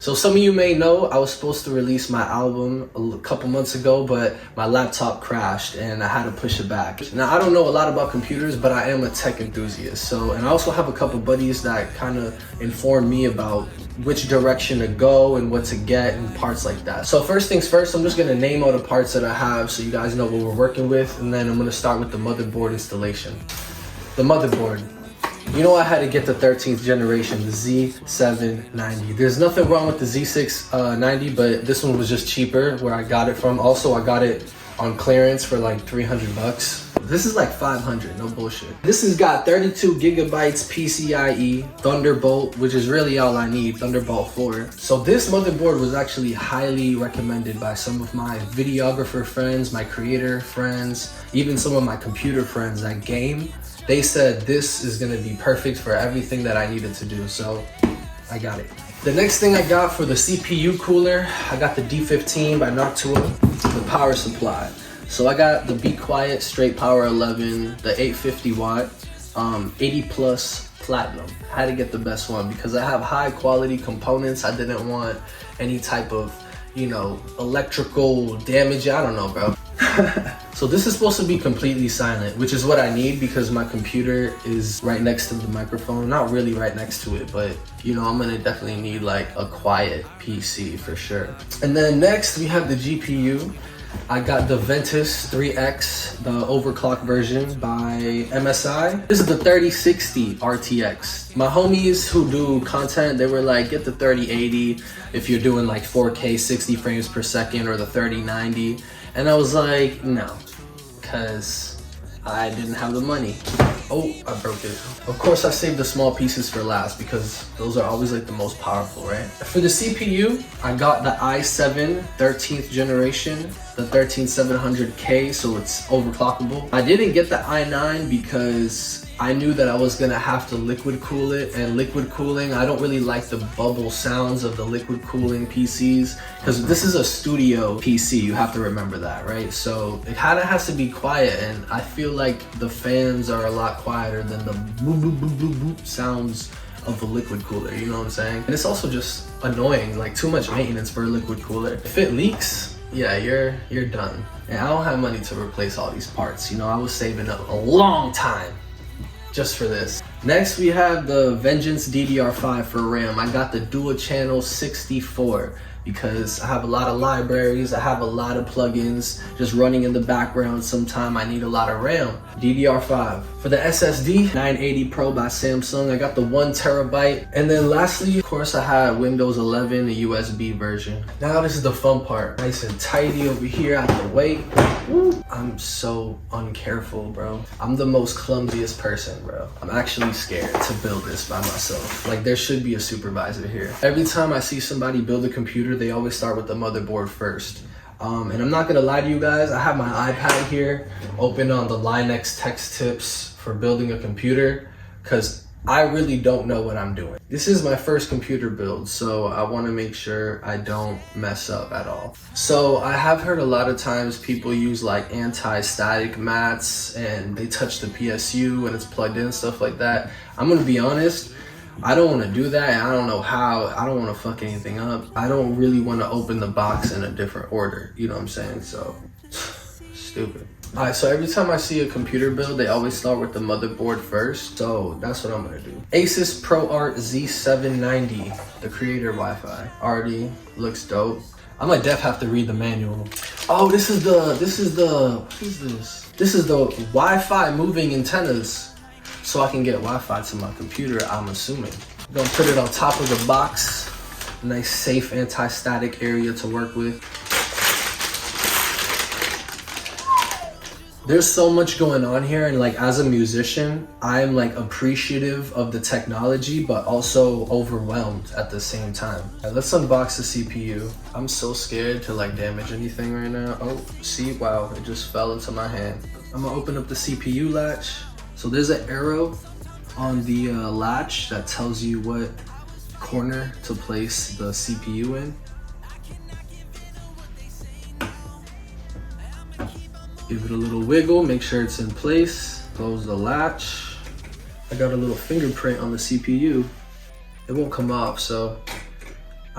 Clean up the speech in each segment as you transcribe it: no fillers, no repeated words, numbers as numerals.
So some of you may know I was supposed to release my album a couple months ago, but my laptop crashed and I had to push it back. Now I don't know a lot about computers, but I am a tech enthusiast. And I also have a couple buddies that kind of inform me about which direction to go and what to get and parts like that. So first things first, I'm just gonna name all the parts that I have so you guys know what we're working with, and then I'm gonna start with the motherboard installation. The motherboard. You know I had to get the 13th generation, the Z790. There's nothing wrong with the Z690, but this one was just cheaper where I got it from. Also, I got it on clearance for like 300 bucks. This is like 500, no bullshit. This has got 32 gigabytes PCIe, Thunderbolt, which is really all I need, Thunderbolt 4. So this motherboard was actually highly recommended by some of my videographer friends, my creator friends, even some of my computer friends that game. They said this is gonna be perfect for everything that I needed to do, so I got it. The next thing I got for the CPU cooler, I got the D15 by Noctua, the power supply. So I got the Be Quiet Straight Power 11, the 850 watt, 80 plus platinum. I had to get the best one because I have high quality components. I didn't want any type of, electrical damage. I don't know, bro. So this is supposed to be completely silent, which is what I need because my computer is right next to the microphone. Not really right next to it, but I'm gonna definitely need like a quiet PC for sure. And then next we have the GPU. I got the Ventus 3X, the overclock version by MSI. This is the 3060 RTX. My homies who do content, they were like, get the 3080 if you're doing like 4K 60 frames per second, or the 3090. And I was like, no, because I didn't have the money. Oh, I broke it. Of course, I saved the small pieces for last because those are always like the most powerful, right? For the CPU, I got the i7 13th generation, the 13700K, so it's overclockable. I didn't get the i9 because I knew that I was gonna have to liquid cool it, and liquid cooling, I don't really like the bubble sounds of the liquid cooling PCs because this is a studio PC, you have to remember that, right? So it kinda has to be quiet, and I feel like the fans are a lot quieter than the boop boop boop boop boop sounds of the liquid cooler, you know what I'm saying? And it's also just annoying, like too much maintenance for a liquid cooler. If it leaks, yeah, you're done. And I don't have money to replace all these parts, I was saving up a long time just for this. Next we have the Vengeance DDR5 for RAM. I got the dual channel 64 because I have a lot of libraries, I have a lot of plugins just running in the background. Sometime I need a lot of RAM. DDR5. For the SSD, 980 Pro by Samsung. I got the 1 terabyte. And then lastly, of course, I had Windows 11, the USB version. Now this is the fun part. Nice and tidy over here out the way. Woo. I'm so uncareful, bro. I'm the most clumsiest person, bro. I'm actually scared to build this by myself. Like, there should be a supervisor here. Every time I see somebody build a computer, they always start with the motherboard first. And I'm not gonna lie to you guys, I have my iPad here open on the Linux text tips for building a computer because I really don't know what I'm doing. This is my first computer build, so I want to make sure I don't mess up at all. So I have heard a lot of times people use like anti-static mats and they touch the PSU and it's plugged in, stuff like that. I'm gonna be honest, I don't want to do that, and I don't know how. I don't want to fuck anything up. I don't really want to open the box in a different order, you know what I'm saying? So, stupid. Alright, so every time I see a computer build, they always start with the motherboard first, so that's what I'm gonna do. ASUS ProArt Z790, the Creator-WiFi. Already looks dope. I might have to read the manual. Oh, this is the, what is this? This is the Wi-Fi moving antennas. So I can get Wi-Fi to my computer, I'm assuming. I'm gonna put it on top of the box. Nice, safe, anti-static area to work with. There's so much going on here, and like as a musician, I'm like appreciative of the technology, but also overwhelmed at the same time. Right, let's unbox the CPU. I'm so scared to like damage anything right now. Oh, see, wow, it just fell into my hand. I'm gonna open up the CPU latch. So there's an arrow on the latch that tells you what corner to place the CPU in. Give it a little wiggle, make sure it's in place. Close the latch. I got a little fingerprint on the CPU. It won't come off, so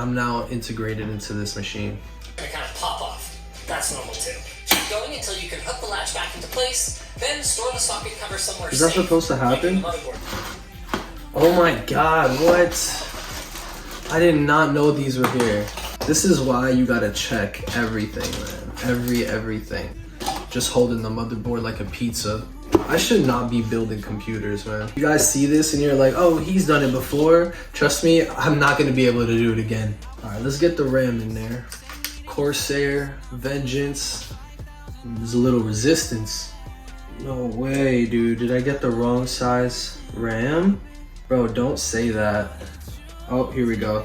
I'm now integrated into this machine. Gonna kind of pop off. That's normal too. Keep going until you can hook the latch back into place, then store the socket cover somewhere safe. Is that supposed to happen? Oh my god, what? I did not know these were here. This is why you gotta check everything, man. Everything. Just holding the motherboard like a pizza. I should not be building computers, man. You guys see this and you're like, oh, he's done it before. Trust me, I'm not gonna be able to do it again. All right, let's get the RAM in there. Corsair, Vengeance. There's a little resistance. No way, dude. Did I get the wrong size RAM? Bro, don't say that. Oh, here we go.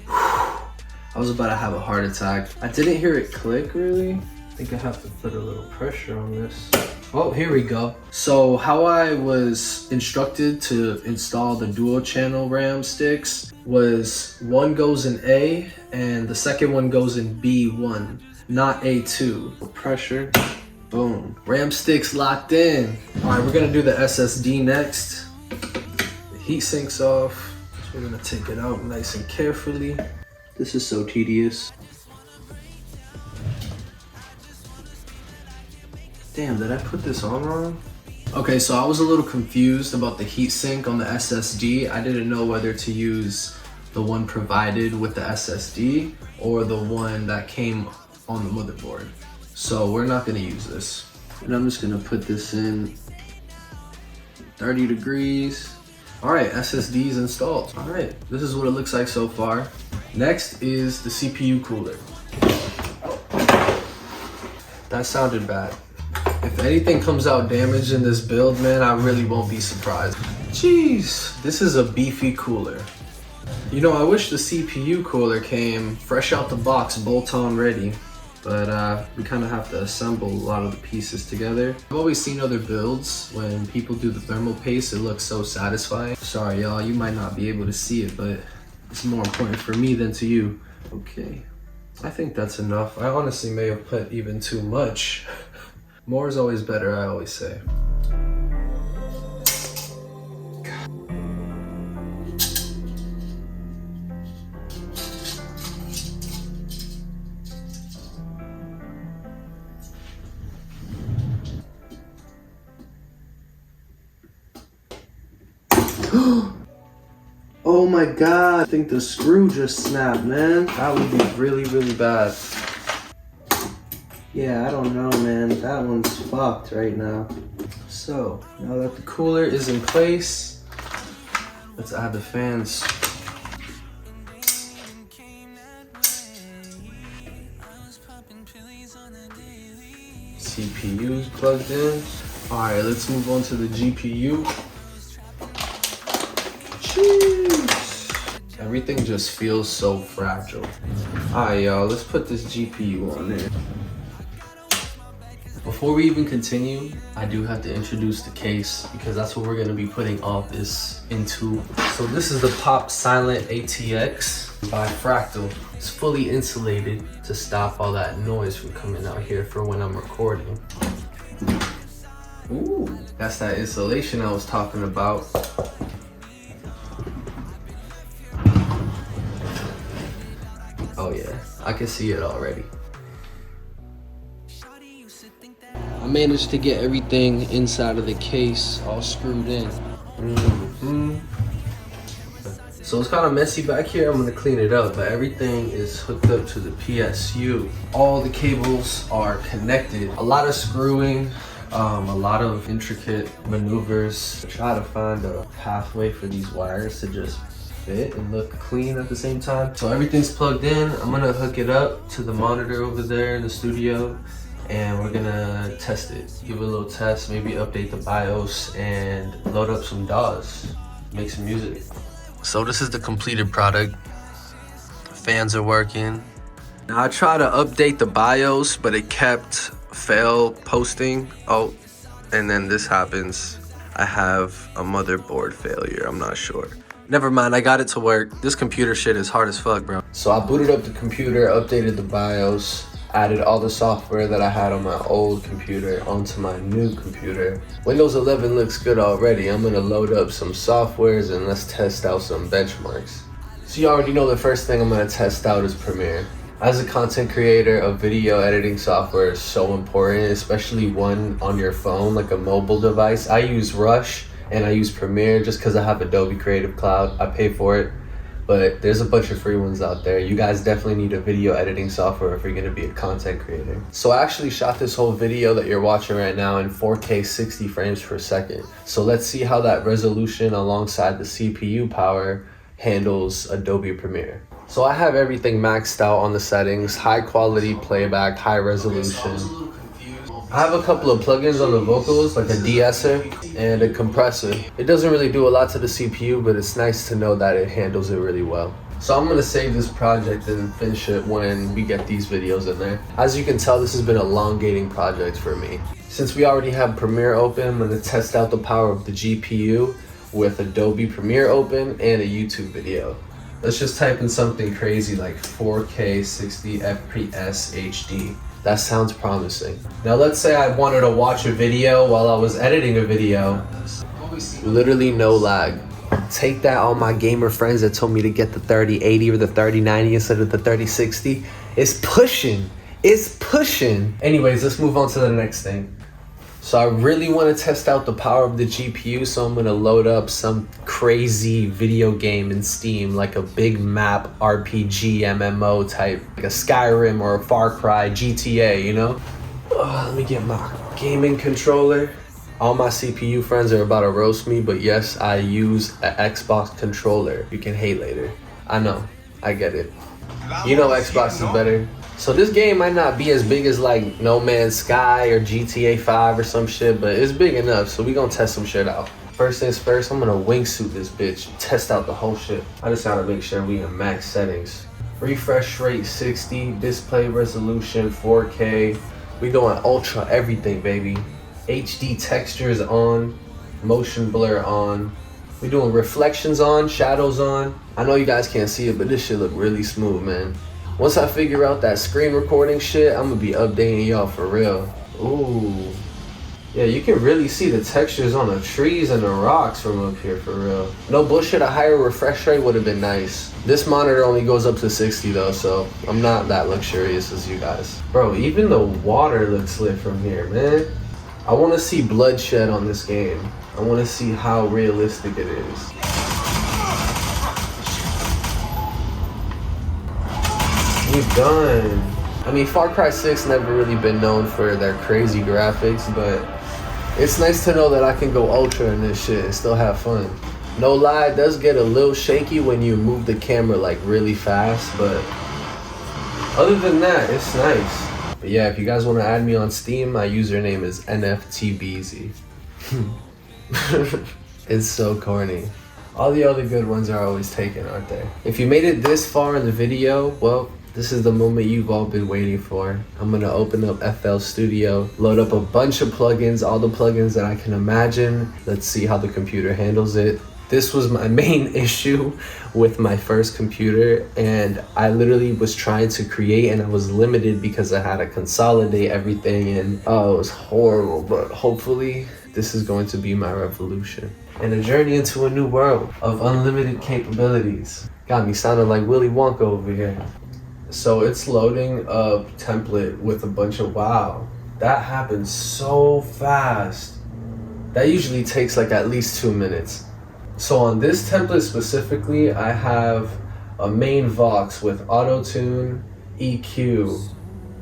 I was about to have a heart attack. I didn't hear it click, really. I think I have to put a little pressure on this. Oh, here we go. So how I was instructed to install the dual channel RAM sticks was one goes in A and the second one goes in B1, not A2. Pressure, boom. RAM sticks locked in. All right, we're gonna do the SSD next. The heat sink's off. So we're gonna take it out nice and carefully. This is so tedious. Damn, did I put this on wrong? Okay, so I was a little confused about the heatsink on the SSD. I didn't know whether to use the one provided with the SSD or the one that came on the motherboard. So we're not gonna use this. And I'm just gonna put this in 30 degrees. All right, SSD is installed. All right, this is what it looks like so far. Next is the CPU cooler. That sounded bad. If anything comes out damaged in this build, man, I really won't be surprised. Jeez, this is a beefy cooler. You know, I wish the CPU cooler came fresh out the box, bolt-on ready. But we kind of have to assemble a lot of the pieces together. I've always seen other builds, when people do the thermal paste, it looks so satisfying. Sorry, y'all, you might not be able to see it, but it's more important for me than to you. Okay, I think that's enough. I honestly may have put even too much. More is always better, I always say. Oh my god, I think the screw just snapped, man. That would be really, really bad. Yeah, I don't know, man. That one's fucked right now. So, now that the cooler is in place, let's add the fans. CPU's plugged in. Alright, let's move on to the GPU. Jeez. Everything just feels so fragile. Alright, y'all, let's put this GPU on there. Before we even continue, I do have to introduce the case because that's what we're going to be putting all this into. So this is the Pop Silent ATX by Fractal. It's fully insulated to stop all that noise from coming out here for when I'm recording. Ooh, that's that insulation I was talking about. Oh yeah, I can see it already. I managed to get everything inside of the case all screwed in. So it's kind of messy back here. I'm gonna clean it up, but everything is hooked up to the PSU. All the cables are connected. A lot of screwing, a lot of intricate maneuvers to try to find a pathway for these wires to just fit and look clean at the same time. So everything's plugged in. I'm gonna hook it up to the monitor over there in the studio, and we're gonna test it. Give it a little test, maybe update the BIOS and load up some DAWs, make some music. So this is the completed product. Fans are working. Now I tried to update the BIOS, but it kept fail posting. Oh, and then this happens. I have a motherboard failure, I'm not sure. Never mind, I got it to work. This computer shit is hard as fuck, bro. So I booted up the computer, updated the BIOS, added all the software that I had on my old computer onto my new computer. Windows 11 looks good already. I'm gonna load up some softwares and let's test out some benchmarks. So you already know the first thing I'm gonna test out is Premiere. As a content creator, a video editing software is so important, especially one on your phone, like a mobile device. I use Rush and I use Premiere just because I have Adobe Creative Cloud. I pay for it, but there's a bunch of free ones out there. You guys definitely need a video editing software if you're gonna be a content creator. So I actually shot this whole video that you're watching right now in 4K 60 frames per second. So let's see how that resolution alongside the CPU power handles Adobe Premiere. So I have everything maxed out on the settings, high quality playback, high resolution. I have a couple of plugins on the vocals, like a de-esser and a compressor. It doesn't really do a lot to the CPU, but it's nice to know that it handles it really well. So I'm gonna save this project and finish it when we get these videos in there. As you can tell, this has been a elongating project for me. Since we already have Premiere open, I'm gonna test out the power of the GPU with Adobe Premiere open and a YouTube video. Let's just type in something crazy like 4K 60 FPS HD. That sounds promising. Now let's say I wanted to watch a video while I was editing a video. Literally no lag. Take that, all my gamer friends that told me to get the 3080 or the 3090 instead of the 3060. It's pushing. It's pushing. Anyways, let's move on to the next thing. So I really want to test out the power of the GPU, so I'm going to load up some crazy video game in Steam, like a big map RPG MMO type, like a Skyrim or a Far Cry GTA, you know? Let me get my gaming controller. All my CPU friends are about to roast me, but yes, I use an Xbox controller. You can hate later. I know, I get it. You know Xbox is better. So this game might not be as big as like No Man's Sky or GTA 5 or some shit, but it's big enough, so we gonna test some shit out. First things first, I'm gonna wingsuit this bitch, test out the whole shit. I just gotta make sure we in max settings. Refresh rate 60, display resolution 4K. We going ultra everything, baby. HD textures on, motion blur on. We doing reflections on, shadows on. I know you guys can't see it, but this shit look really smooth, man. Once I figure out that screen recording shit, I'm gonna be updating y'all for real. Ooh. Yeah, you can really see the textures on the trees and the rocks from up here for real. No bullshit, a higher refresh rate would have been nice. This monitor only goes up to 60 though, so I'm not that luxurious as you guys. Bro, even the water looks lit from here, man. I wanna see bloodshed on this game. I wanna see how realistic it is. We're done. I mean, Far Cry 6 never really been known for their crazy graphics, but it's nice to know that I can go ultra in this shit and still have fun. No lie, it does get a little shaky when you move the camera like really fast, but other than that, it's nice. But yeah, if you guys want to add me on Steam, my username is NFTBeezy. It's so corny. All the other good ones are always taken, aren't they? If you made it this far in the video, well, this is the moment you've all been waiting for. I'm gonna open up FL Studio, load up a bunch of plugins, all the plugins that I can imagine. Let's see how the computer handles it. This was my main issue with my first computer, and I literally was trying to create and I was limited because I had to consolidate everything, and oh, it was horrible, but hopefully this is going to be my revolution and a journey into a new world of unlimited capabilities. Got me sounding like Willy Wonka over here. So it's loading a template with a bunch of, wow, that happens so fast. That usually takes like at least 2 minutes. So on this template specifically, I have a main Vox with auto-tune, EQ,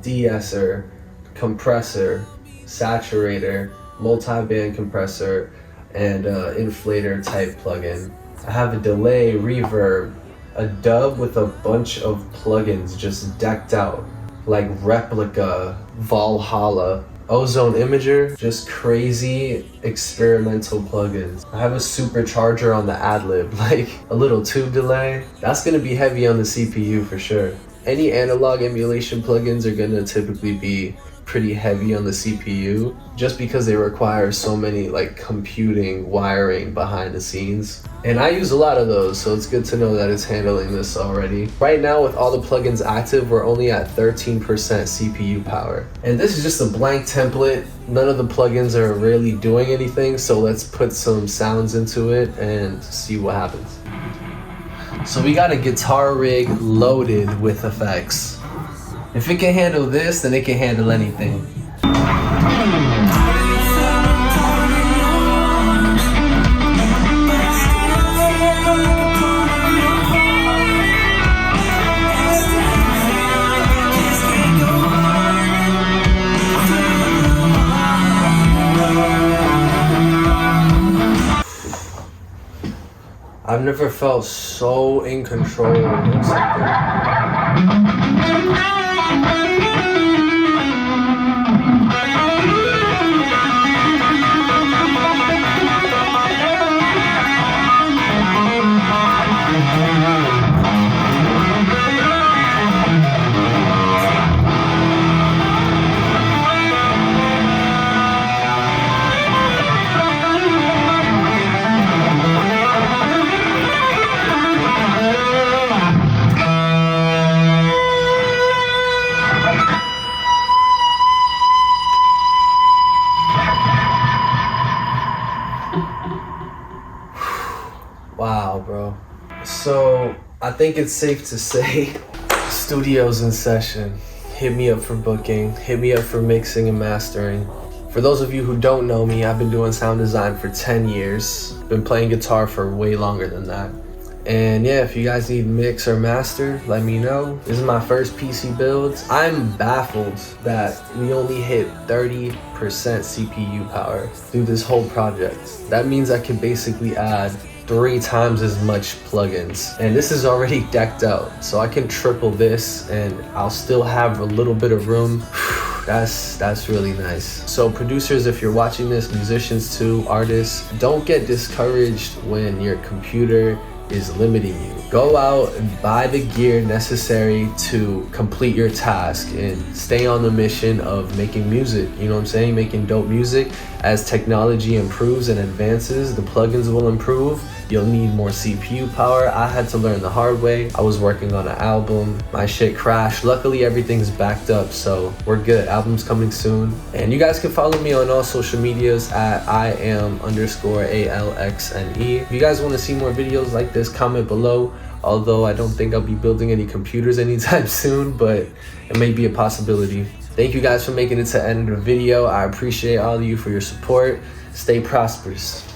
de-esser, compressor, saturator, multi-band compressor, and inflator type plugin. I have a delay, reverb, a dub with a bunch of plugins just decked out, like Replica, Valhalla, Ozone Imager, just crazy experimental plugins. I have a supercharger on the ad-lib, like a little tube delay. That's gonna be heavy on the CPU for sure. Any analog emulation plugins are gonna typically be pretty heavy on the CPU just because they require so many like computing wiring behind the scenes, and I use a lot of those, so it's good to know that it's handling this already. Right now with all the plugins active, we're only at 13% CPU power, and this is just a blank template. None of the plugins are really doing anything, so let's put some sounds into it and see what happens. So we got a guitar rig loaded with effects. If it can handle this, then it can handle anything. I've never felt so in control of something. Wow, bro. So I think it's safe to say studio's in session. Hit me up for booking, hit me up for mixing and mastering. For those of you who don't know me, I've been doing sound design for 10 years. Been playing guitar for way longer than that. And yeah, if you guys need mix or master, let me know. This is my first PC build. I'm baffled that we only hit 30% CPU power through this whole project. That means I can basically add 3 times as much plugins, and this is already decked out, so I can triple this and I'll still have a little bit of room. That's really nice. So producers, if you're watching this, musicians too, artists, don't get discouraged when your computer is limiting you. Go out and buy the gear necessary to complete your task and stay on the mission of making music. You know what I'm saying? Making dope music. As technology improves and advances, the plugins will improve. You'll need more CPU power. I had to learn the hard way. I was working on an album. My shit crashed. Luckily, everything's backed up, so we're good. Album's coming soon. And you guys can follow me on all social medias at IAM_ALXNE. If you guys want to see more videos like this, comment below. Although I don't think I'll be building any computers anytime soon, but it may be a possibility. Thank you guys for making it to the end of the video. I appreciate all of you for your support. Stay prosperous.